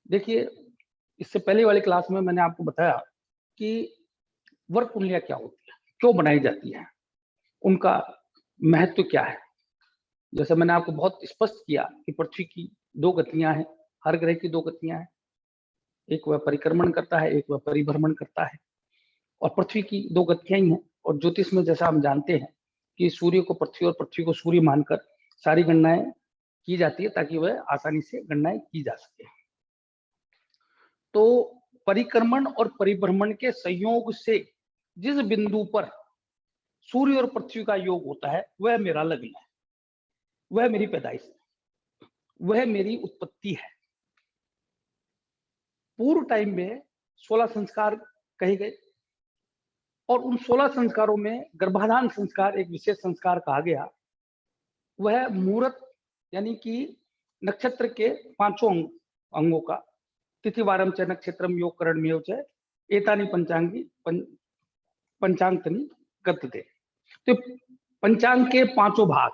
देखिए, इससे पहले वाली क्लास में मैंने आपको बताया कि वर्ग कुंडलियाँ क्या होती है, क्यों बनाई जाती है, उनका महत्व क्या है। जैसे मैंने आपको बहुत स्पष्ट किया कि पृथ्वी की 2 गतियाँ हैं, हर ग्रह की 2 गतियाँ हैं। एक वह परिक्रमण करता है, एक वह परिभ्रमण करता है और पृथ्वी की 2 गतियाँ ही हैं। और ज्योतिष में जैसा हम जानते हैं कि सूर्य को पृथ्वी और पृथ्वी को सूर्य मानकर सारी गणनाएँ की जाती है ताकि वह आसानी से गणनाएँ की जा सके। तो परिक्रमण और परिभ्रमण के संयोग से जिस बिंदु पर सूर्य और पृथ्वी का योग होता है, वह मेरा लग्न है, वह मेरी पैदाइश है, वह मेरी उत्पत्ति है। पूर्व टाइम में 16 संस्कार कहे गए और उन 16 संस्कारों में गर्भाधान संस्कार एक विशेष संस्कार कहा गया। वह मुहूर्त यानी कि नक्षत्र के 5 अंगों का तिथिवारम च नक्षत्रम योग करणमेव च एतानि पंचांगी पंचांगतनि गतते। तो पंचांग के 5 भाग,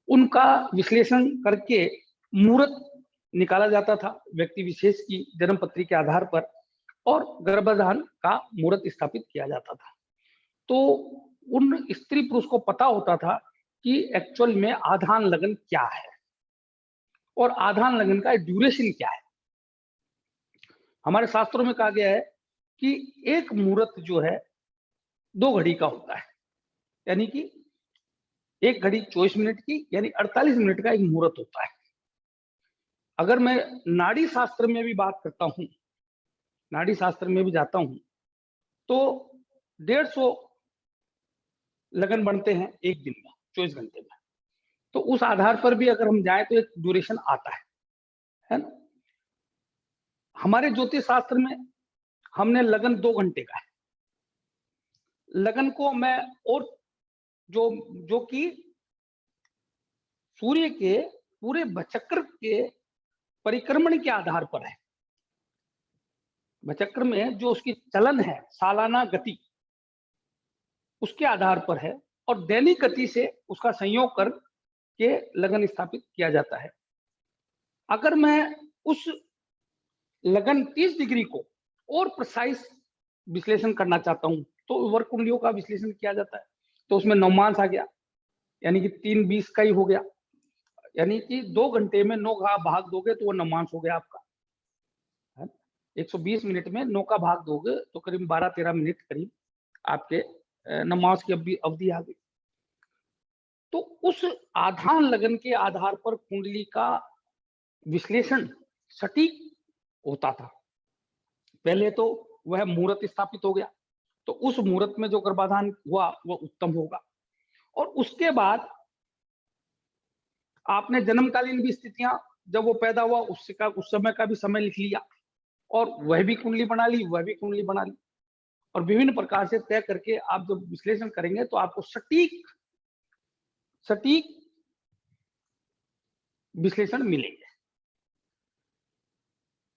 उनका विश्लेषण करके मुहूर्त निकाला जाता था व्यक्ति विशेष की जन्म पत्री के आधार पर और गर्भाधान का मुहूर्त स्थापित किया जाता था। तो उन स्त्री पुरुष को पता होता था कि एक्चुअल में आधान लगन क्या है और आधान लगन का ड्यूरेशन क्या है। हमारे शास्त्रों में कहा गया है कि एक मुहूर्त जो है 2 घड़ी का होता है, यानी कि 1 घड़ी 24 मिनट की यानी 48 मिनट का एक मुहूर्त होता है। अगर मैं नाड़ी शास्त्र में भी बात करता हूं, नाड़ी शास्त्र में भी जाता हूं, तो 150 लगन बनते हैं एक दिन में 24 घंटे में। तो उस आधार पर भी अगर हम जाएं तो एक ड्यूरेशन आता है ना। हमारे ज्योतिष शास्त्र में हमने लगन 2 घंटे का है। लगन को मैं और जो कि सूर्य के पूरे भचक्र के परिक्रमण के आधार पर है। भचक्र में जो उसकी चलन है, सालाना गति, उसके आधार पर है और दैनिक गति से उसका संयोग करके लगन स्थापित किया जाता है। अगर मैं उस लगन 30 डिग्री को और प्रिसाइज विश्लेषण करना चाहता हूं तो वर्ग कुंडलियों का विश्लेषण किया जाता है। तो उसमें नवमांश आ गया, यानी कि 3-20 का ही हो गया, यानी कि 2 घंटे में 9 का भाग दोगे तो वो नवमांश हो गया आपका। 120 मिनट में 9 का भाग दोगे तो करीब 12-13 मिनट करीब आपके नवमांश की अवधि आ गई। तो उस आधान लगन के आधार पर कुंडली का विश्लेषण सटीक होता था। पहले तो वह मुहूर्त स्थापित हो गया, तो उस मुहूर्त में जो गर्भाधान हुआ वह उत्तम होगा। और उसके बाद आपने जन्मकालीन भी स्थितियां, जब वो पैदा हुआ उसका उस समय का भी समय लिख लिया और वह भी कुंडली बना ली, वह भी कुंडली बना ली और विभिन्न प्रकार से तय करके आप जब विश्लेषण करेंगे तो आपको सटीक विश्लेषण मिलेंगे।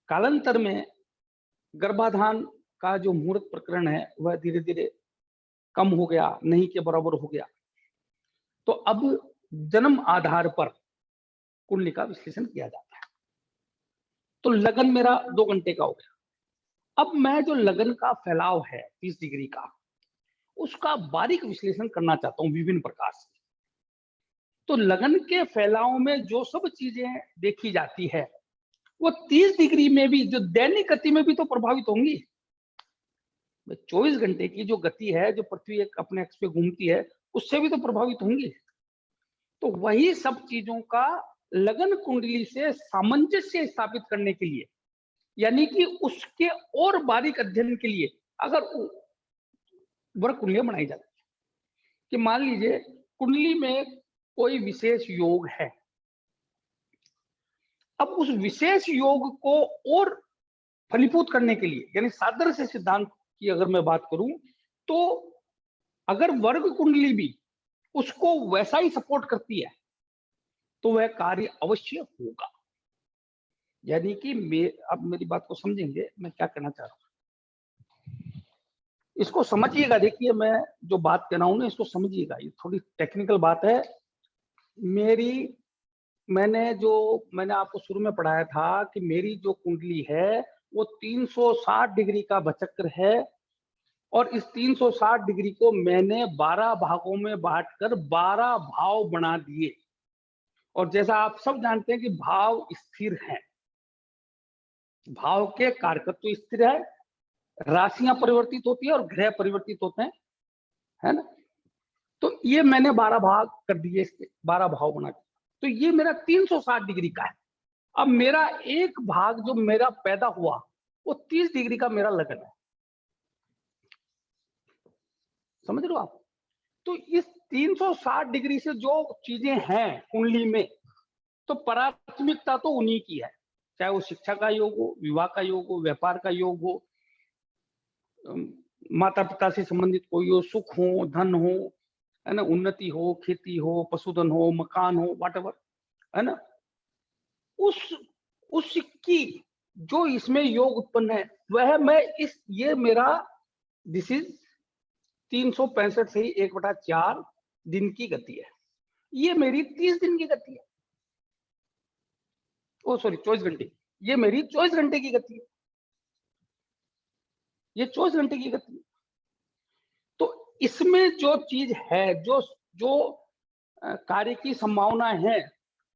कालांतर में गर्भाधान का जो मुहूर्त प्रकरण है वह धीरे धीरे कम हो गया, नहीं के बराबर हो गया। तो अब जन्म आधार पर कुंडली का विश्लेषण किया जाता है। तो लगन मेरा 2 घंटे का हो गया। अब मैं जो लगन का फैलाव है 30 डिग्री का, उसका बारीक विश्लेषण करना चाहता हूं विभिन्न प्रकार से। तो लगन के फैलाव में जो सब चीजें देखी जाती है वो 30 डिग्री में भी, जो दैनिक गति में भी तो प्रभावित होंगी। 24 घंटे की जो गति है, जो पृथ्वी एक अपने एक्स पे घूमती है, उससे भी तो प्रभावित होंगी। तो वही सब चीजों का लगन कुंडली से सामंजस्य स्थापित करने के लिए, यानी कि उसके और बारीक अध्ययन के लिए अगर वर्ग कुंडलियां बनाई जाती है कि मान लीजिए कुंडली में कोई विशेष योग है। अब उस विशेष योग को और फलीभूत करने के लिए, यानी सादृश्य सिद्धांत की अगर मैं बात करूं, तो अगर वर्ग कुंडली भी उसको वैसा ही सपोर्ट करती है तो वह कार्य अवश्य होगा। यानी कि अब मेरी बात को समझेंगे मैं क्या कहना चाह रहा हूं, इसको समझिएगा। देखिए मैं जो बात कह रहा हूं ना, इसको समझिएगा, ये थोड़ी टेक्निकल बात है। मेरी मैंने आपको शुरू में पढ़ाया था कि मेरी जो कुंडली है वो 360 डिग्री का भचक्र है, और इस 360 डिग्री को मैंने 12 भागों में बांटकर 12 भाव बना दिए। और जैसा आप सब जानते हैं कि भाव स्थिर हैं, भाव के कारकत्व स्थिर है, राशियां परिवर्तित होती है और ग्रह परिवर्तित होते हैं, है ना। तो ये मैंने 12 भाग कर दिए, इसके 12 भाव बना दिए। तो ये मेरा 360 डिग्री का है। अब मेरा एक भाग जो मेरा पैदा हुआ वो 30 डिग्री का मेरा लगन है, समझ रहे हो आप। तो इस 360 डिग्री से जो चीजें हैं कुंडली में, तो प्राथमिकता तो उन्हीं की है, चाहे वो शिक्षा का योग हो, विवाह का योग हो, व्यापार का योग हो, माता पिता से संबंधित कोई हो, सुख हो, धन हो, है ना, उन्नति हो, खेती हो, पशुधन हो, मकान हो, वॉटएवर, है ना, उसकी जो इसमें योग उत्पन्न है वह मैं ये मेरा दिस इज 365 से ही 1/4 दिन की गति है। ये मेरी 30 दिन की गति है, ओ सॉरी 24 घंटे, ये मेरी 24 घंटे की गति है, ये 24 घंटे की गति है। तो इसमें जो चीज है, जो जो कार्य की संभावना है,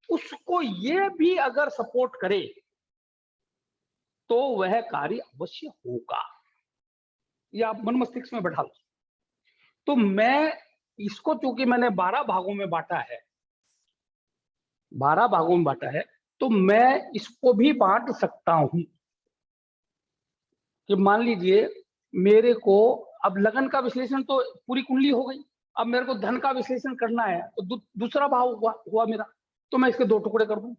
उसको ये भी अगर सपोर्ट करे तो वह कार्य अवश्य होगा। ये आप मन मस्तिष्क में बैठा लो। तो मैं इसको, चूंकि मैंने 12 भागों में बांटा है, 12 भागों में बांटा है, तो मैं इसको भी बांट सकता हूं कि मान लीजिए मेरे को अब लगन का विश्लेषण तो पूरी कुंडली हो गई, अब मेरे को धन का विश्लेषण करना है तो दूसरा भाव हुआ मेरा, तो मैं इसके 2 टुकड़े कर दूं।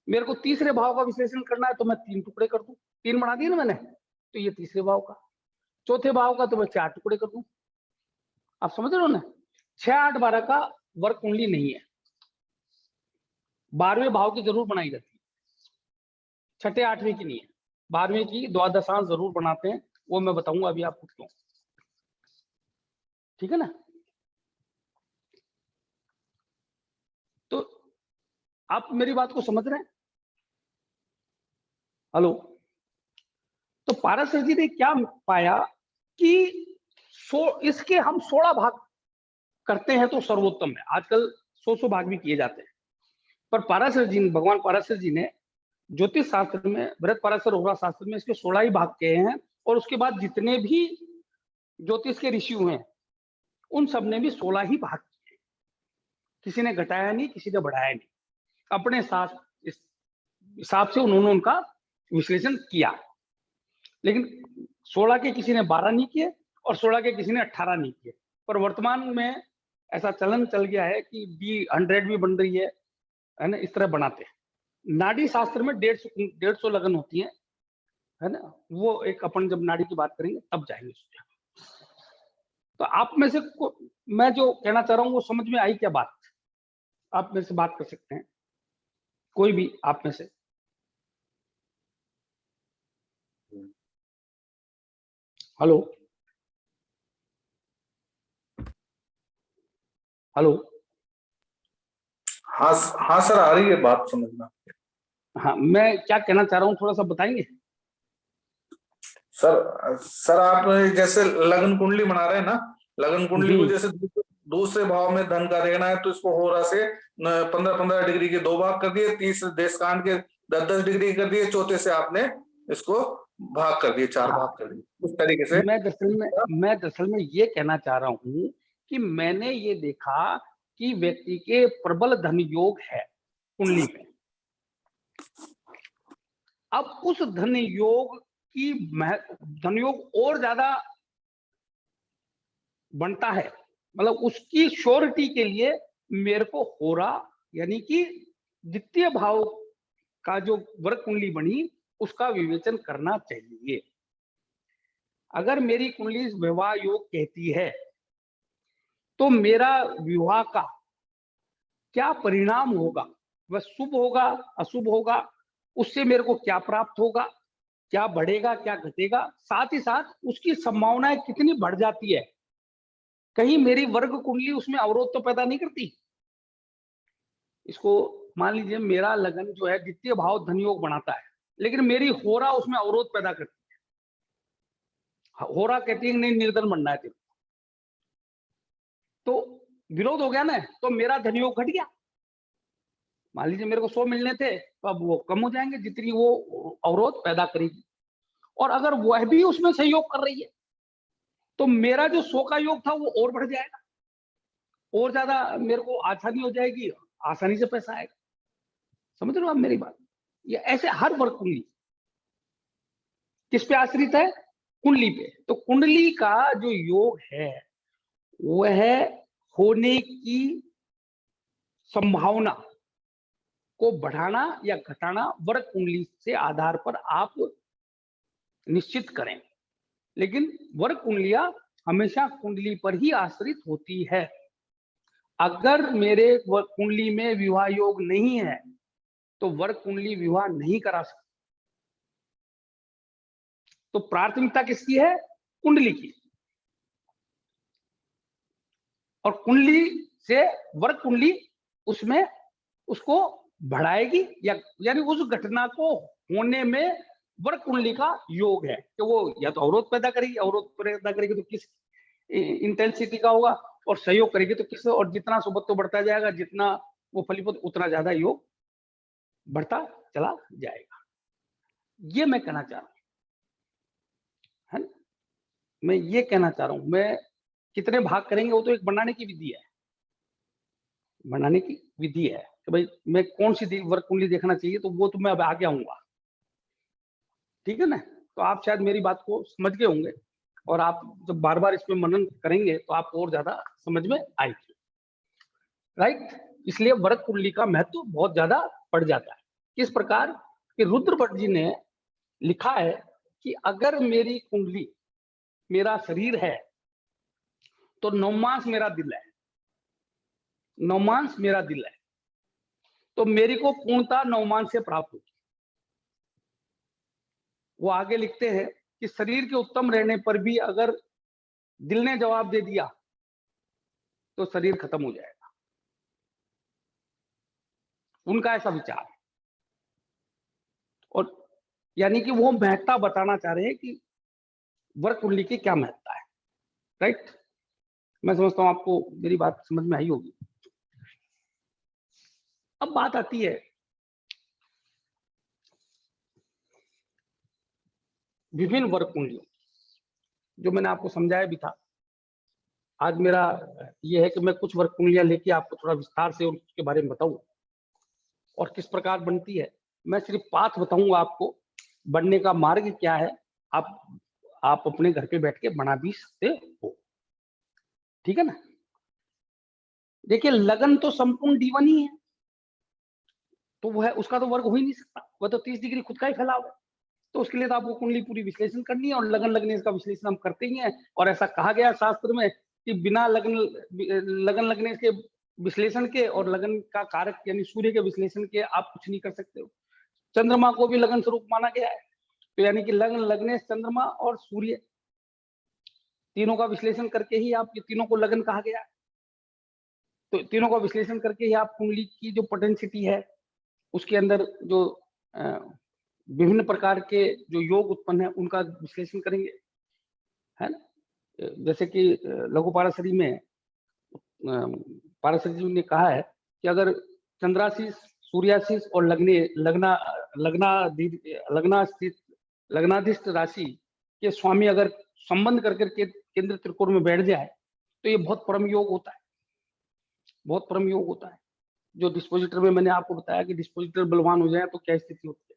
मेरे को तीसरे भाव का विश्लेषण करना है तो मैं 3 टुकड़े कर दूं, 3 बना दिए ना मैंने, तो ये तीसरे भाव का। चौथे भाव का तो मैं 4 टुकड़े कर दूं। आप समझ रहे हो ना, 6, 8, 12 का वर्ग कुंडली नहीं है, 12वें भाव की जरूर बनाई जाती है, 6ठे 8वें की नहीं है, 12वें की द्वादशांश जरूर बनाते हैं, वो मैं बताऊंगा अभी आपको क्यों, ठीक है ना। तो आप मेरी बात को समझ रहे हैं? हेलो। तो पाराशर जी ने क्या पाया कि इसके हम 16 भाग करते हैं तो सर्वोत्तम है। आजकल 100 भाग भी किए जाते हैं, पर पाराशर जी ने, भगवान पाराशर जी ने ज्योतिष शास्त्र में, भरत पाराशर होरा शास्त्र में इसके 16 ही भाग किए हैं, और उसके बाद जितने भी ज्योतिष के ऋषि हुए हैं उन सब ने भी 16 ही भाग किए, किसी ने घटाया नहीं, किसी ने बढ़ाया नहीं, अपने साथ इस हिसाब से उन्होंने उनका विश्लेषण किया। लेकिन 16 के किसी ने 12 नहीं किए और 16 के किसी ने 18 नहीं किए। पर वर्तमान में ऐसा चलन चल गया है कि 100 भी बन रही है ना, इस तरह बनाते हैं। नाड़ी शास्त्र में 150 लगन होती है ना, वो एक अपन जब नाड़ी की बात करेंगे तब जाएंगे उसमें। तो आप में से मैं जो कहना चाह रहा हूँ वो समझ में आई क्या बात? आप मेरे से बात कर सकते हैं, कोई भी आप में से। Hello hello. हाँ हाँ सर, आ रही है बात समझना। हाँ, मैं क्या कहना चाह रहा हूँ थोड़ा सा बताएंगे? सर आप जैसे लगन कुंडली बना रहे हैं ना, लगन कुंडली को जैसे दूसरे भाव में धन का देखना है तो इसको होरा से 15-15 डिग्री के 2 भाग कर दिए, तीसरे देशकांड के 10-10 डिग्री कर दिए, चौथे से आपने इसको भाग कर दिए, 4 भाग कर दिए, उस तरीके से। मैं दरअसल में ये कहना चाह रहा हूँ कि मैंने ये देखा कि व्यक्ति के प्रबल धन योग है कुंडली में। अब उस धन योग की धन योग और ज्यादा बनता है, मतलब उसकी श्योरिटी के लिए मेरे को होरा यानी कि द्वितीय भाव का जो वर्ग कुंडली बनी उसका विवेचन करना चाहिए। अगर मेरी कुंडली विवाह योग कहती है तो मेरा विवाह का क्या परिणाम होगा, वह शुभ होगा अशुभ होगा, उससे मेरे को क्या प्राप्त होगा, क्या बढ़ेगा क्या घटेगा, साथ ही साथ उसकी संभावनाएं कितनी बढ़ जाती है, कहीं मेरी वर्ग कुंडली उसमें अवरोध तो पैदा नहीं करती। इसको मान लीजिए मेरा लगन जो है द्वितीय भाव धन योग बनाता है, लेकिन मेरी होरा उसमें अवरोध पैदा करती है। होरा कहती है नहीं निर्धन बनना है तेरे, तो विरोध हो गया ना, तो मेरा धन योग घट गया। मान लीजिए मेरे को 100 मिलने थे, तो अब वो कम हो जाएंगे जितनी वो अवरोध पैदा करेगी। और अगर वह भी उसमें सहयोग कर रही है, तो मेरा जो 100 का योग था वो और बढ़ जाएगा, और ज्यादा मेरे को आसानी हो जाएगी, आसानी से पैसा आएगा। समझ रहे हो आप मेरी बात? ये ऐसे हर वर्ग कुंडली किस पे आश्रित है? कुंडली पे। तो कुंडली का जो योग है वह होने की संभावना को बढ़ाना या घटाना वर्ग कुंडली से आधार पर आप निश्चित करें। लेकिन वर्ग कुंडलियां हमेशा कुंडली पर ही आश्रित होती है। अगर मेरे वर्ग कुंडली में विवाह योग नहीं है तो वर्ग कुंडली विवाह नहीं करा सकती। तो प्राथमिकता किसकी है? कुंडली की। और कुंडली से वर्ग कुंडली उसमें उसको बढ़ाएगी, या यानी उस घटना को होने में वर्ग कुंडली का योग है कि वो या तो अवरोध पैदा करेगी, अवरोध पैदा करेगी तो किस इंटेंसिटी का होगा, और सहयोग करेगी तो किस, और जितना सुबत्तो बढ़ता जाएगा, जितना वो फलीभूत उतना ज्यादा योग बढ़ता चला जाएगा। ये मैं कहना चाह रहा हूं, है ना? मैं ये कहना चाह रहा हूं। मैं कितने भाग करेंगे वो तो एक बनाने की विधि है, बनाने की विधि है कि भाई मैं कौन सी वर्ग कुंडली देखना चाहिए, तो वो तो मैं अब आगे आऊंगा, ठीक है ना? तो आप शायद मेरी बात को समझ गए होंगे, और आप जब बार बार इस पे मनन करेंगे तो आपको और ज्यादा समझ में आएगी, राइट? इसलिए वर्ग कुंडली का महत्व बहुत ज्यादा बढ़ जाता है। किस प्रकार कि रुद्र भट्ट जी ने लिखा है कि अगर मेरी कुंडली मेरा शरीर है तो नवमांश मेरा दिल है, नवमांश मेरा दिल है, तो मेरी को पूर्णता नवमांश से प्राप्त होगी। वो आगे लिखते हैं कि शरीर के उत्तम रहने पर भी अगर दिल ने जवाब दे दिया तो शरीर खत्म हो जाएगा। उनका ऐसा विचार है, और यानी कि वो महत्ता बताना चाह रहे हैं कि वर्ग कुंडली की क्या महत्ता है, राइट? मैं समझता हूं आपको मेरी बात समझ में आई होगी। अब बात आती है विभिन्न वर्ग कुंडलियों, जो मैंने आपको समझाया भी था। आज मेरा यह है कि मैं कुछ वर्ग कुंडलियां लेके आपको थोड़ा विस्तार से उसके बारे में बताऊं और किस प्रकार बनती है। मैं सिर्फ पाथ बताऊंगा आपको, बनने का मार्ग क्या है। आप अपने घर पे बैठ के बना भी सकते हो, ठीक है ना? देखिए लगन तो संपूर्ण D1 ही है, तो वह उसका तो वर्ग हो ही नहीं सकता, वह तो 30 डिग्री खुद का ही फैलाव है। तो उसके लिए तो आपको कुंडली पूरी विश्लेषण करनी है, और लगन लगने इसका विश्लेषण हम करते ही हैं। और ऐसा कहा गया शास्त्र में कि बिना लगन लगने के विश्लेषण के और लगन का कारक यानी सूर्य के विश्लेषण के आप कुछ नहीं कर सकते हो। चंद्रमा को भी लगन स्वरूप माना गया है, तो यानी कि लगन लगने चंद्रमा और सूर्य तीनों का विश्लेषण करके ही आप, ये तीनों को लगन कहा गया है, तो तीनों का विश्लेषण करके ही आप कुंडली की जो पोटेंसिटी है उसके अंदर जो विभिन्न प्रकार के जो योग उत्पन्न है उनका विश्लेषण करेंगे, है ना? जैसे कि लघु पाराशरी में पाराशरी जी ने कहा है कि अगर चंद्राशीष, सूर्याशीष और लग्नाधिष्ट राशि के स्वामी अगर संबंध करके केंद्र त्रिकोण में बैठ जाए तो ये बहुत परम योग होता है, बहुत परम योग होता है। जो डिस्पोजिटर में मैंने आपको बताया कि डिस्पोजिटर बलवान हो जाए तो क्या स्थिति होती है,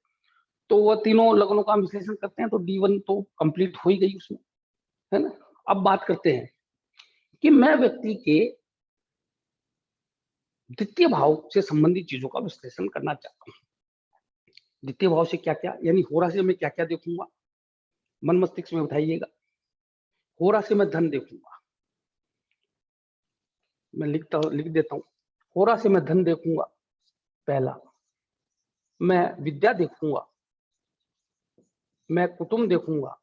तो वह तीनों लग्नों का विश्लेषण करते हैं, तो D1 तो कंप्लीट हो ही गई उसमें, है ना? अब बात करते हैं कि मैं व्यक्ति के द्वितीय भाव से संबंधित चीजों का विश्लेषण करना चाहता हूं। द्वितीय भाव से क्या क्या, यानी होरा से मैं क्या क्या देखूंगा, मन मस्तिष्क में उठाइएगा। होरा से मैं धन देखूंगा, मैं लिख देता हूं। होरा से मैं धन देखूंगा, पहला। मैं विद्या देखूंगा, मैं कुटुंब देखूंगा,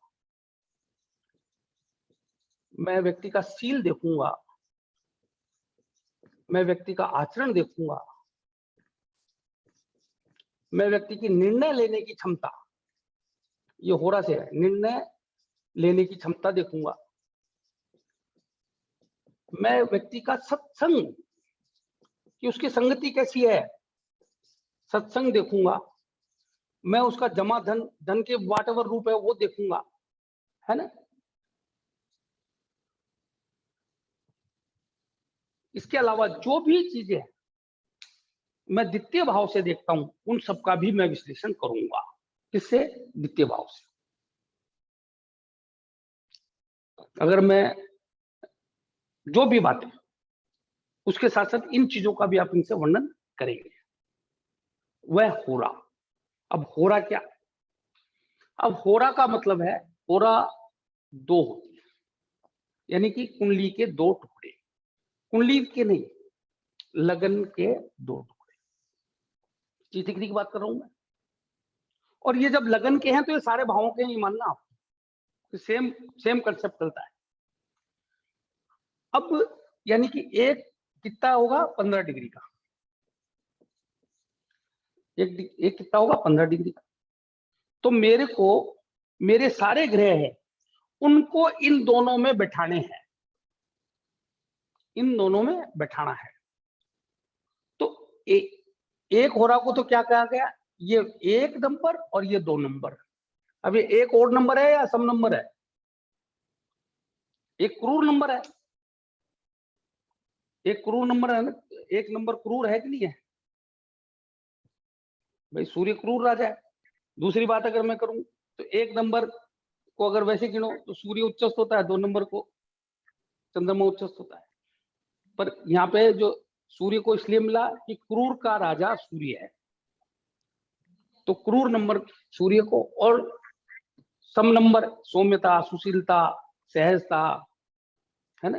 मैं व्यक्ति का शील देखूंगा, मैं व्यक्ति का आचरण देखूंगा, मैं व्यक्ति की निर्णय लेने की क्षमता, ये होरा से है, निर्णय लेने की क्षमता देखूंगा। मैं व्यक्ति का सत्संग, कि उसकी संगति कैसी है, सत्संग देखूंगा। मैं उसका जमा धन के वाट एवर रूप है वो देखूंगा, है ना। इसके अलावा जो भी चीजें मैं द्वितीय भाव से देखता हूं, उन सबका भी मैं विश्लेषण करूंगा। किससे? द्वितीय भाव से। अगर मैं जो भी बातें, उसके साथ साथ इन चीजों का भी आप इनसे वर्णन करेंगे। वह होरा। अब होरा क्या? अब होरा का मतलब है, होरा दो होती है, यानी कि कुंडली के दो टुकड़े, कुंडली के नहीं, लगन के दो टुकड़े। चितिकरी की बात कर रहा हूं मैं। और ये जब लगन के हैं तो ये सारे भावों के ही मानना आप, सेम सेम कंसेप्ट चलता है। अब यानी कि एक कितना होगा 15 डिग्री का, एक कितना होगा 15 डिग्री का। तो मेरे को मेरे सारे ग्रह हैं, उनको इन दोनों में बैठाने हैं, इन दोनों में बैठाना है। तो एक होरा को तो क्या कहा गया, ये एक नंबर और ये दो नंबर। अब ये एक ओड नंबर है या सम नंबर है? एक क्रूर नंबर है, एक क्रूर नंबर है ना। एक नंबर क्रूर है कि नहीं है भाई? सूर्य क्रूर राजा है। दूसरी बात अगर मैं करूं तो एक नंबर को अगर वैसे गिनो तो सूर्य उच्चस्थ होता है, दो नंबर को चंद्रमा उच्चस्थ होता है। पर यहाँ पे जो सूर्य को इसलिए मिला कि क्रूर का राजा सूर्य है, तो क्रूर नंबर सूर्य को, और सम नंबर सौम्यता, सुशीलता, सहजता, है ना,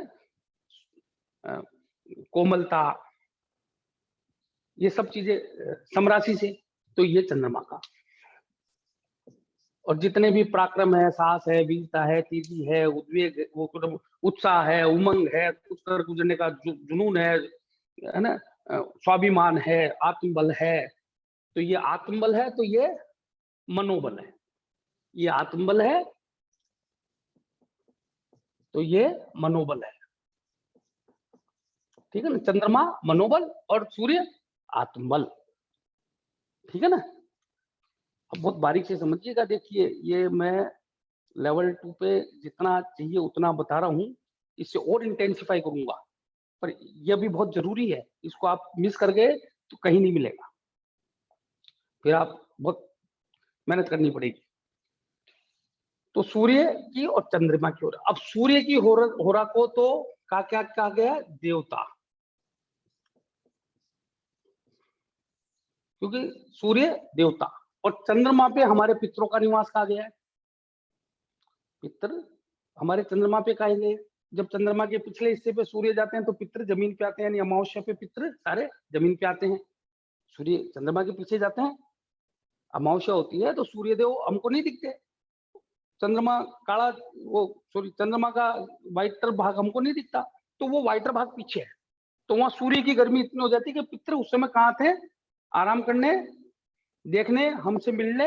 कोमलता, ये सब चीजें समराशि से, तो ये चंद्रमा का। और जितने भी पराक्रम है, साहस है, वीरता है, तेजी है, उद्वेग, वो उत्साह है, उमंग है, कुछ कर गुजरने का जुनून है ना, स्वाभिमान है, आत्मबल है, तो ये आत्मबल है, तो ये मनोबल है। ये आत्मबल है तो ये मनोबल है, ठीक है ना। चंद्रमा मनोबल और सूर्य आत्मबल, ठीक है ना। अब बहुत बारीक से समझिएगा। देखिए, ये मैं लेवल 2 पे जितना चाहिए उतना बता रहा हूँ, इससे और इंटेंसिफाई करूंगा, पर यह भी बहुत जरूरी है। इसको आप मिस कर गए तो कहीं नहीं मिलेगा, फिर आप बहुत मेहनत करनी पड़ेगी। तो सूर्य की और चंद्रमा की होरा। अब सूर्य की होरा को तो क्या कहा गया? देवता, क्योंकि सूर्य देवता, और चंद्रमा पे हमारे पितरों का निवास कहा गया है। पितर हमारे चंद्रमा पे कहे गए। जब चंद्रमा के पिछले हिस्से पे सूर्य जाते हैं तो पितर जमीन पे आते हैं, यानी अमावस्या पे पितर सारे जमीन पे आते हैं। सूर्य चंद्रमा के पीछे जाते हैं, अमावस्या होती है तो सूर्य देव हमको नहीं दिखते। चंद्रमा काला, वो सॉरी, चंद्रमा का वाइटर भाग हमको नहीं दिखता, तो वो वाइटर भाग पीछे है। तो वहां सूर्य की गर्मी इतनी हो जाती है कि पितर उस समय कहाँ थे? आराम करने, देखने, हमसे मिलने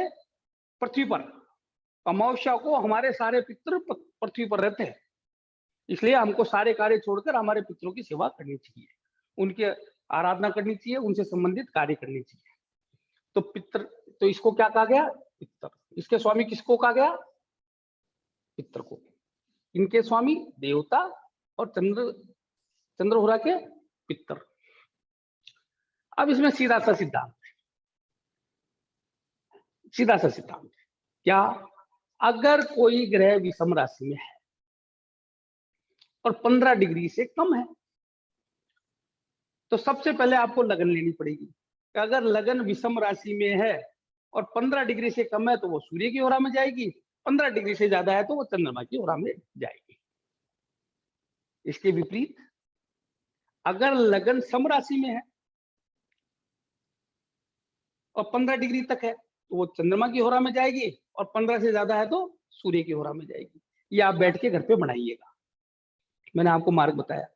पृथ्वी पर। अमावस्या को हमारे सारे पितर पृथ्वी पर रहते हैं, इसलिए हमको सारे कार्य छोड़कर हमारे पितरों की सेवा करनी चाहिए, उनके आराधना करनी चाहिए, उनसे संबंधित कार्य करनी चाहिए। तो पितर, तो इसको क्या कहा गया? पितर। इसके स्वामी किसको कहा गया? पितर को। इनके स्वामी देवता और चंद्रहोरा के पितर। अब इसमें सीधा सा सिद्धांत क्या? अगर कोई ग्रह विषम राशि में है और 15 डिग्री से कम है, तो सबसे पहले आपको लगन लेनी पड़ेगी। अगर लगन विषम राशि में है और 15 डिग्री से कम है तो वो सूर्य की होरा में जाएगी, 15 डिग्री से ज्यादा है तो वो चंद्रमा की होरा में जाएगी। इसके विपरीत अगर लगन सम राशि में है और 15 डिग्री तक है तो वो चंद्रमा की होरा में जाएगी, और 15 से ज्यादा है तो सूर्य की होरा में जाएगी। ये आप बैठ के घर पे बनाइएगा, मैंने आपको मार्ग बताया,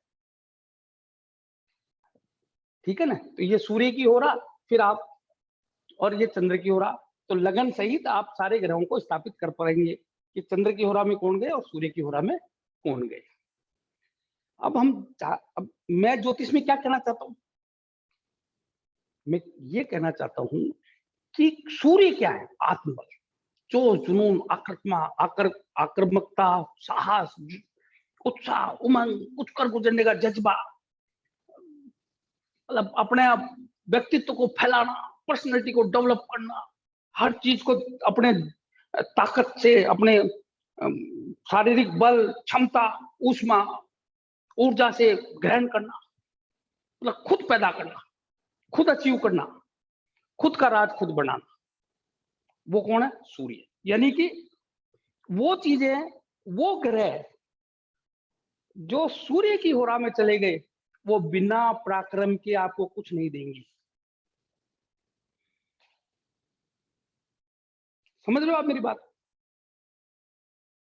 ठीक है ना। तो ये सूर्य की होरा, फिर आप और ये चंद्र की होरा, तो लगन सहित आप सारे ग्रहों को स्थापित कर पाएंगे कि चंद्र की होरा में कौन गए और सूर्य की होरा में कौन गए। अब मैं ज्योतिष में क्या कहना चाहता हूं, मैं ये कहना चाहता हूं कि सूर्य क्या है, आत्मबल, जोश, जुनून, आक्रामकता, साहस, उत्साह, उमंग, उठ कर गुजरने का जज्बा, मतलब अपने आप व्यक्तित्व को फैलाना, पर्सनैलिटी को डेवलप करना, हर चीज को अपने ताकत से, अपने शारीरिक बल, क्षमता, ऊष्मा, ऊर्जा से ग्रहण करना, मतलब खुद पैदा करना, खुद अचीव करना, खुद का राज खुद बनाना, वो कौन है, सूर्य। यानी कि वो चीजें, वो ग्रह जो सूर्य की होरा में चले गए, वो बिना पराक्रम के आपको कुछ नहीं देंगे। समझ रहे हो आप मेरी बात?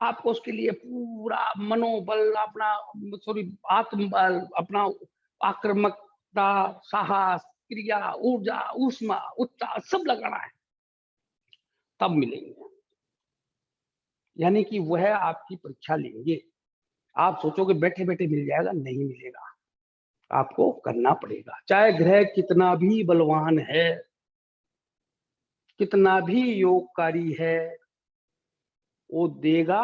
आपको उसके लिए पूरा मनोबल, अपना आत्मबल, अपना आक्रामकता, साहस, क्रिया, ऊर्जा, ऊष्मा, उत्साह सब लगाना है, तब मिलेंगे। यानी कि वह आपकी परीक्षा लेंगे। आप सोचोगे बैठे बैठे मिल जाएगा, नहीं मिलेगा, आपको करना पड़ेगा। चाहे ग्रह कितना भी बलवान है, कितना भी योगकारी है, वो देगा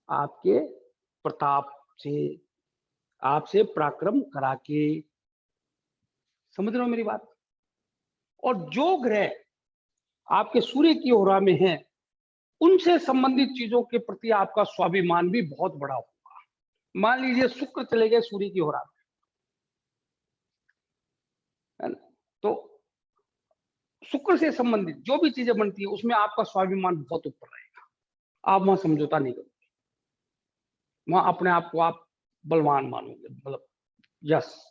आपके प्रताप से, आपसे पराक्रम करा के। समझ रहे हो मेरी बात? और जो ग्रह आपके सूर्य की होरा में है, उनसे संबंधित चीजों के प्रति आपका स्वाभिमान भी बहुत बड़ा होगा। मान लीजिए शुक्र चले गए सूर्य की होरा में, है ना, तो शुक्र से संबंधित जो भी चीजें बनती है उसमें आपका स्वाभिमान बहुत ऊपर रहेगा। आप वहां समझौता नहीं करोगे, वहां अपने आप को आप बलवान मानोगे। मतलब यस,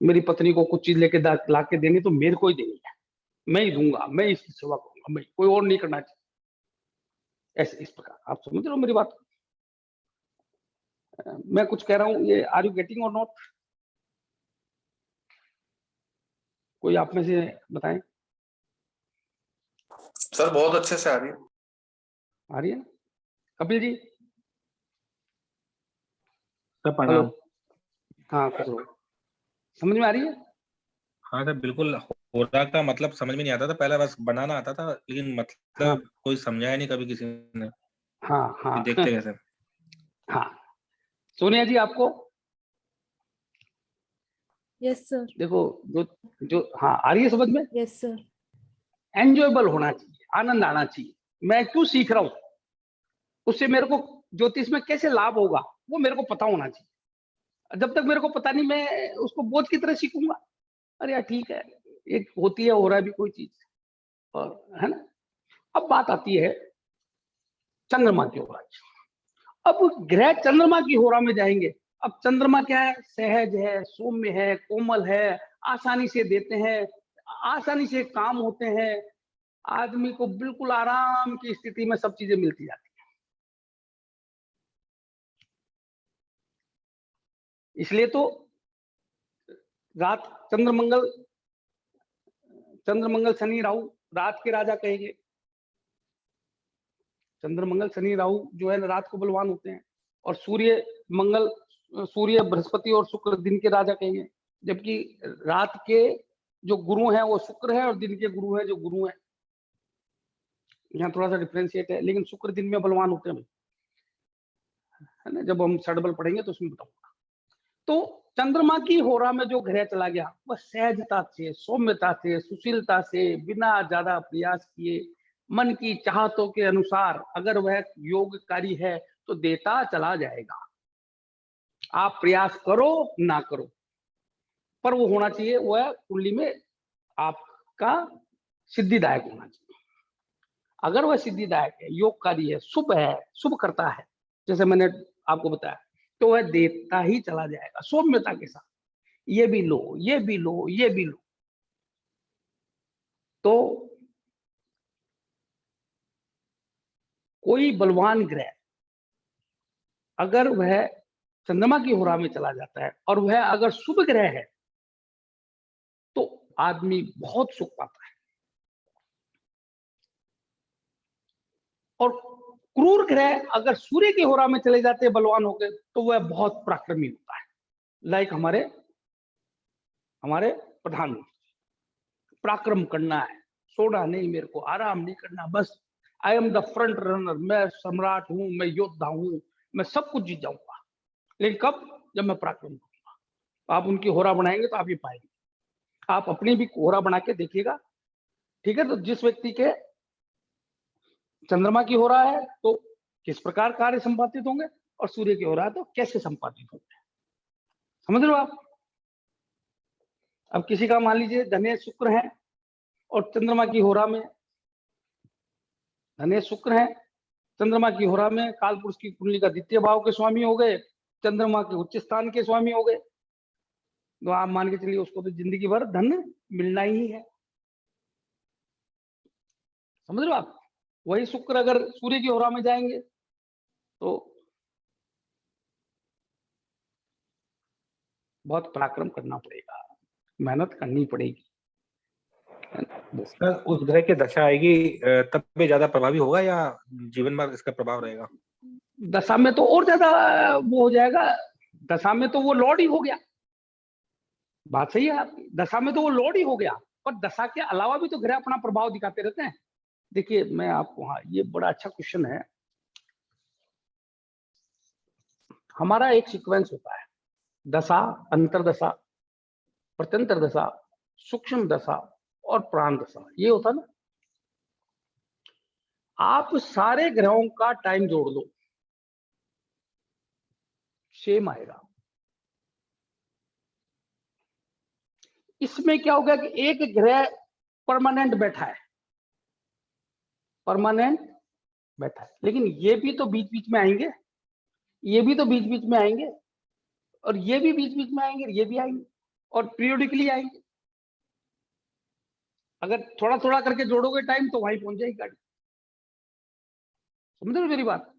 मेरी पत्नी को कुछ चीज लेके ला के देनी तो मेरे को ही देनी है, मैं ही दूंगा, मैं इसकी सेवा करूंगा, मैं, कोई और नहीं करना चाहिए। ऐसे इस प्रकार आप समझ रहे हो मेरी बात? मैं कुछ कह रहा हूं, ये आर यू गेटिंग और नॉट? कोई आप में से बताएं। सर बहुत अच्छे से आ रही है। आ रही है ना? कपिल जी, सर हेलो, प्रणाम। हाँ कुछ हो, समझ में आ रही है? हाँ सर बिल्कुल, होरा का मतलब समझ में नहीं आता था पहले, बस बनाना आता था, लेकिन मतलब हाँ कोई समझाया नहीं कभी किसी ने हाँ कि हाँ देखते कैसे। हाँ। सोनिया जी आपको यस सर। देखो, जो जो हाँ आ रही है समझ में? Yes sir. एंजॉयबल होना चाहिए, आनंद आना चाहिए। मैं क्यों सीख रहा हूँ, उससे मेरे को ज्योतिष में कैसे लाभ होगा वो मेरे को पता होना चाहिए। जब तक मेरे को पता नहीं, मैं उसको बोझ की तरह सीखूंगा। अरे यार ठीक है, एक होती है हो रहा है भी कोई चीज, और है ना। अब बात आती है चंद्रमा की होरा की। अब ग्रह चंद्रमा की होरा में जाएंगे। अब चंद्रमा क्या है, सहज है, सौम्य है, कोमल है, आसानी से देते हैं, आसानी से काम होते हैं, आदमी को बिल्कुल आराम की स्थिति में सब चीजें मिलती जाती है। इसलिए तो रात चंद्रमंगल शनि राहु रात के राजा कहेंगे। चंद्रमंगल शनि राहु जो है ना रात को बलवान होते हैं, और सूर्य बृहस्पति और शुक्र दिन के राजा कहेंगे। जबकि रात के जो गुरु हैं वो शुक्र है, और दिन के गुरु है जो गुरु है। यहाँ थोड़ा सा डिफ्रेंशिएट है, लेकिन शुक्र दिन में बलवान होते हैं, है ना। जब हम षडबल पढ़ेंगे तो उसमें बताऊंगा। तो चंद्रमा की होरा में जो ग्रह चला गया, वह सहजता से, सौम्यता से, सुशीलता से, बिना ज्यादा प्रयास किए, मन की चाहतों के अनुसार अगर वह योगकारी है तो देता चला जाएगा। आप प्रयास करो ना करो, पर वो होना चाहिए, वह कुंडली में आपका सिद्धिदायक होना चाहिए। अगर वह सिद्धिदायक है, योगकारी है, शुभ है, शुभ करता है, जैसे मैंने आपको बताया, तो वह देता ही चला जाएगा सौम्यता के साथ। ये भी लो, ये भी लो, ये भी लो। तो कोई बलवान ग्रह अगर वह चंद्रमा की होरा में चला जाता है और वह अगर शुभ ग्रह है, तो आदमी बहुत सुख पाता है। और क्रूर ग्रह अगर सूर्य की होरा में चले जाते हैं बलवान होकर, तो वह बहुत पराक्रमी होता है। लाइक हमारे प्रधानमंत्री, पराक्रम करना है, सोना नहीं, मेरे को आराम नहीं करना, बस I am the front runner, मैं सम्राट हूं, मैं योद्धा हूं, मैं सब कुछ जीत जाऊंगा। लेकिन कब? जब मैं पराक्रम करूंगा। आप उनकी होरा बनाएंगे तो आप ये पाएंगे। आप अपनी भी होरा बना के देखिएगा, ठीक है? तो जिस व्यक्ति के चंद्रमा की होरा है तो किस प्रकार कार्य संपादित होंगे, और सूर्य की होरा है तो कैसे संपादित होंगे। समझ लो आप। अब किसी का मान लीजिए धनेश शुक्र है और चंद्रमा की होरा में, धनेश शुक्र है, चंद्रमा की होरा में काल पुरुष की कुंडली का द्वितीय भाव के स्वामी हो गए, चंद्रमा के उच्च स्थान के स्वामी हो गए, तो आप मान के चलिए उसको तो जिंदगी भर धन मिलना ही है। समझ लो आप। वही शुक्र अगर सूर्य की होरा में जाएंगे तो बहुत पराक्रम करना पड़ेगा, मेहनत करनी पड़ेगी। सर उस ग्रह की दशा आएगी तब भी ज्यादा प्रभावी होगा या जीवन भर इसका प्रभाव रहेगा? दशा में तो और ज्यादा वो हो जाएगा। दशा में तो वो लॉर्ड ही हो गया। बात सही है आपकी, दशा में तो वो लॉर्ड ही हो गया। पर दशा के अलावा भी तो ग्रह अपना प्रभाव दिखाते रहते हैं। देखिए मैं आपको, हाँ ये बड़ा अच्छा क्वेश्चन है। हमारा एक सीक्वेंस होता है, दशा, अंतरदशा, प्रत्यंतर दशा, सूक्ष्म दशा और प्राण दशा, ये होता ना। आप सारे ग्रहों का टाइम जोड़ लो, सेम आएगा। इसमें क्या होगा कि एक ग्रह परमानेंट बैठा है, परमानेंट बैठा है, लेकिन ये भी तो बीच बीच में आएंगे, ये भी तो बीच बीच में आएंगे, और ये भी बीच बीच में आएंगे, ये भी आएंगे, और पीरियोडिकली आएंगे। अगर थोड़ा थोड़ा करके जोड़ोगे टाइम तो वहीं पहुंच जाएगी गाड़ी। समझ रहे हो मेरी बात?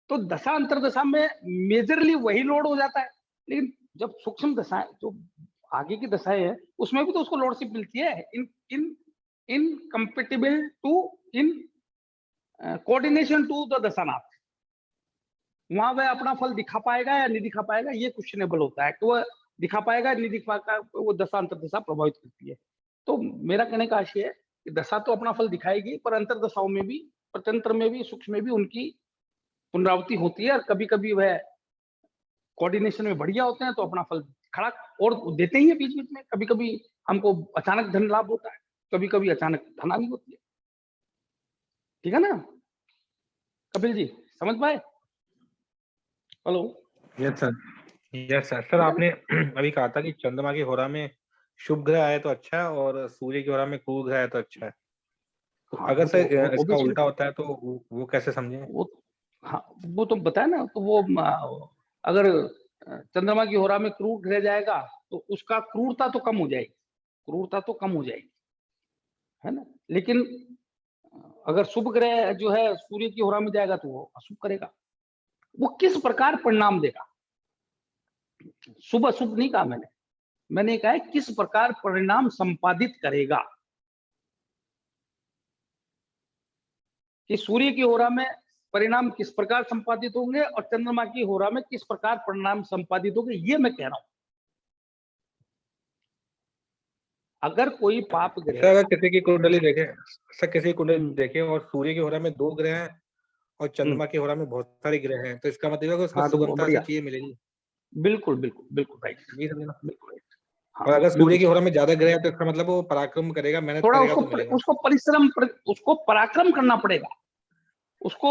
तो दशा अंतरदशा में मेजरली वही लोड हो जाता है, लेकिन जब सूक्ष्म दशा, जो आगे की दशाएं है, उसमें भी तो उसको लोडशिप मिलती है, in compatible to, in coordination to the Dashanath. वहां वह अपना फल दिखा पाएगा या नहीं दिखा पाएगा, ये क्वेश्चनेबल होता है कि वह दिखा पाएगा नहीं दिखा पाएगा, वो दशा अंतरदशा प्रभावित करती है। तो मेरा कहने का आशय है कि दशा तो अपना फल दिखाएगी, पर अंतरदशाओं में भी, प्रत्यंत्र में भी, सूक्ष्म में भी उनकी पुनरावृत्ति होती है, और कभी कभी वह कोऑर्डिनेशन में बढ़िया होते हैं तो अपना फल खड़ा और देते ही है बीच बीच में। कभी कभी हमको अचानक धन लाभ होता है, कभी कभी अचानक धनहानि होती है। ठीक है ना कपिल जी, समझ पाए? Hello. Yes sir, yes sir. Sir आपने अभी कहा था कि चंद्रमा की होरा में शुभ ग्रह आए तो अच्छा है और सूर्य की होरा में क्रूर ग्रह आए तो अच्छा है। तो हाँ, अगर सर वो इसका भी उल्टा होता है तो वो कैसे समझे? वो, हाँ वो तो बताया ना। तो वो अगर चंद्रमा की होरा में क्रूर ग्रह जाएगा तो उसका क्रूरता तो कम हो जाएगी, क्रूरता तो कम हो जाएगी, है ना। लेकिन अगर शुभ ग्रह जो है सूर्य की होरा में जाएगा तो वो अशुभ करेगा। वो किस प्रकार परिणाम देगा, शुभ अशुभ नहीं कहा मैंने कहा है किस प्रकार परिणाम संपादित करेगा, कि सूर्य की होरा में परिणाम किस प्रकार संपादित होंगे और चंद्रमा की होरा में किस प्रकार परिणाम संपादित होंगे, ये मैं कह रहा हूं। अगर कोई पाप ग्रह, सर अगर किसी की कुंडली देखे, सर किसी की कुंडली देखे और सूर्य की होरा में 2 ग्रह हैं और चंद्रमा की होरा में बहुत सारे ग्रह हैं, तो इसका मतलब है कि उसको हाँ तो वो सुगमता से बढ़िया, चीजें मिलेगी। बिल्कुल बिल्कुल बिल्कुल राइट, ये समझे ना? बिल्कुल राइट। हाँ और अगर सूर्य बिल्कुल की होरा में ज्यादा ग्रह है तो इसका मतलब वो पराक्रम करेगा, मेहनत थोड़ा करेगा तो मिलेगा। उसको परिश्रम, उसको पराक्रम करना पड़ेगा, उसको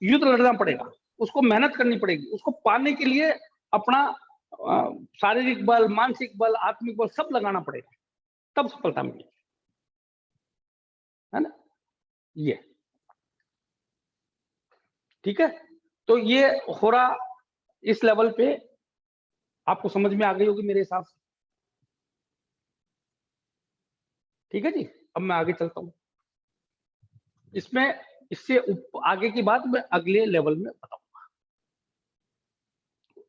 युद्ध लड़ना पड़ेगा, उसको मेहनत करनी पड़ेगी, उसको पाने के लिए अपना शारीरिक बल, मानसिक बल, आत्मिक बल सब लगाना पड़ेगा, तब सफलता मिलेगी, है ना। ये ठीक है। तो ये हो रहा इस लेवल पे आपको समझ में आ गई होगी मेरे हिसाब से। ठीक है जी, अब मैं आगे चलता हूं। इसमें इससे आगे की बात मैं अगले लेवल में बताऊंगा।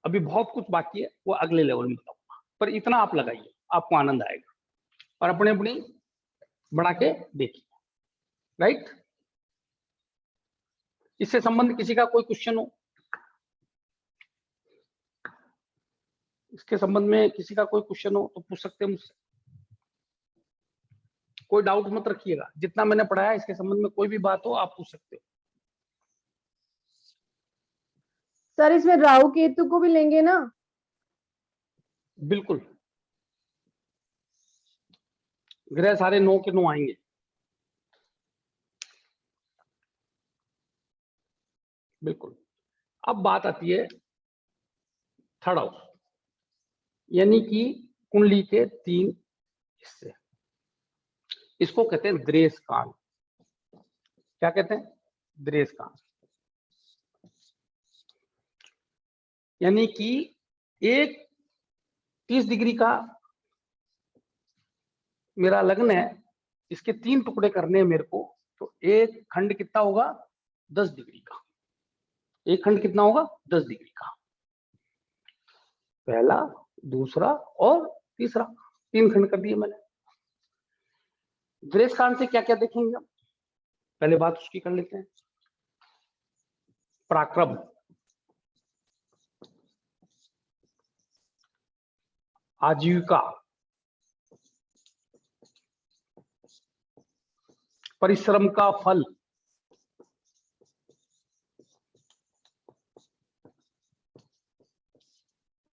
अभी बहुत कुछ बाकी है, वो अगले लेवल में बताऊंगा, पर इतना आप लगाइए, आपको आनंद आएगा और अपने अपनी बना के देखिए। राइट। इससे संबंधित किसी का कोई क्वेश्चन हो, इसके संबंध में किसी का कोई क्वेश्चन हो तो पूछ सकते हैं मुझसे। कोई डाउट मत रखिएगा, जितना मैंने पढ़ाया इसके संबंध में कोई भी बात हो आप पूछ सकते हो। सर इसमें राहु केतु को भी लेंगे ना? बिल्कुल, ग्रह सारे 9 के 9 आएंगे। बिल्कुल। अब बात आती है थर्ड हाउस, यानी कि कुंडली के 3 हिस्से, इसको कहते हैं द्रेस कांड। क्या कहते हैं? द्रेस कांड। यानी कि एक 30 डिग्री का मेरा लग्न है, इसके 3 टुकड़े करने हैं मेरे को, तो एक खंड कितना होगा? 10 डिग्री का। एक खंड कितना होगा? 10 डिग्री का। पहला, दूसरा और तीसरा, 3 खंड कर दिए मैंने। द्रेस कांड से क्या क्या देखेंगे हम? पहले बात उसकी कर लेते हैं। पराक्रम, आजीविका, परिश्रम का फल,